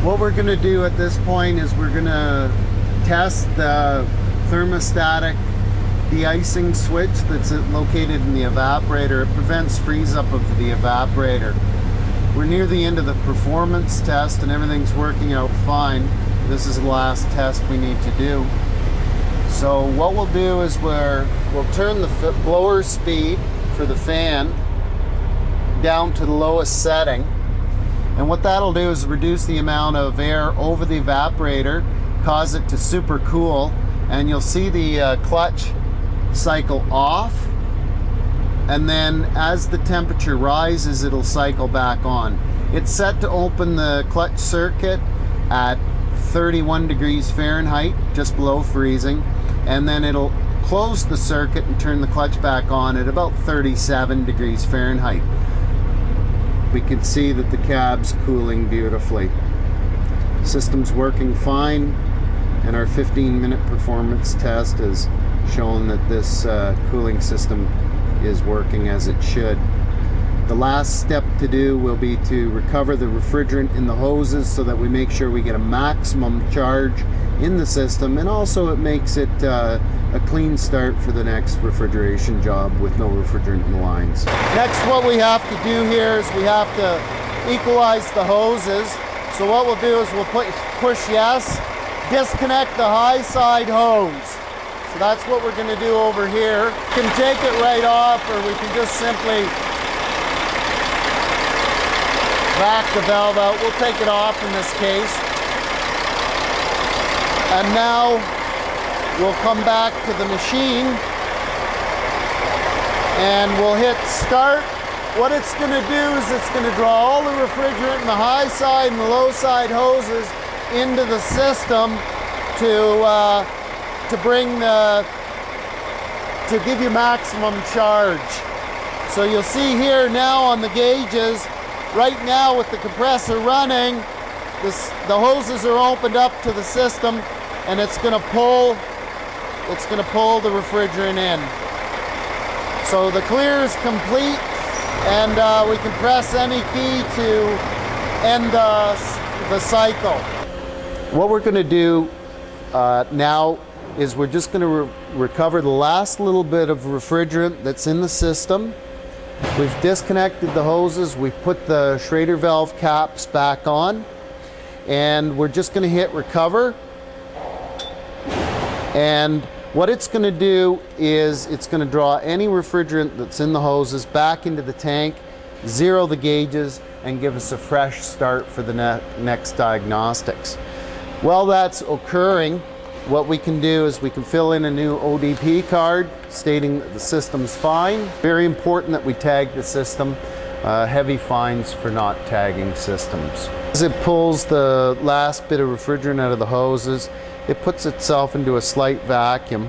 What we're going to do at this point is we're going to test the thermostatic de-icing switch that's located in the evaporator. It prevents freeze up of the evaporator. We're near the end of the performance test and everything's working out fine. This is the last test we need to do. So what we'll do is we'll turn the blower speed for the fan down to the lowest setting. And what that'll do is reduce the amount of air over the evaporator, cause it to super cool, and you'll see the clutch cycle off, and then as the temperature rises it'll cycle back on. It's set to open the clutch circuit at 31 degrees Fahrenheit, just below freezing, and then it'll close the circuit and turn the clutch back on at about 37 degrees Fahrenheit. We can see that the cab's cooling beautifully. System's working fine, and our 15-minute performance test has shown that this cooling system is working as it should. The last step to do will be to recover the refrigerant in the hoses so that we make sure we get a maximum charge in the system, and also it makes it a clean start for the next refrigeration job with no refrigerant in the lines. Next, what we have to do here is we have to equalize the hoses. So what we'll do is we'll push yes, disconnect the high side hose. So that's what we're going to do over here. We can take it right off, or we can just simply back the valve out. We'll take it off in this case. And now we'll come back to the machine and we'll hit start. What it's going to do is it's going to draw all the refrigerant in the high side and the low side hoses into the system to give you maximum charge. So you'll see here now on the gauges, right now with the compressor running, the hoses are opened up to the system, and it's going to pull the refrigerant in. So the clear is complete, and we can press any key to end the cycle. What we're going to do now is we're just going to recover the last little bit of refrigerant that's in the system. We've disconnected the hoses, we've put the Schrader valve caps back on, and we're just going to hit recover. And what it's going to do is it's going to draw any refrigerant that's in the hoses back into the tank, zero the gauges, and give us a fresh start for the next diagnostics. While that's occurring, what we can do is we can fill in a new ODP card stating that the system's fine. Very important that we tag the system. Heavy fines for not tagging systems. As it pulls the last bit of refrigerant out of the hoses, it puts itself into a slight vacuum.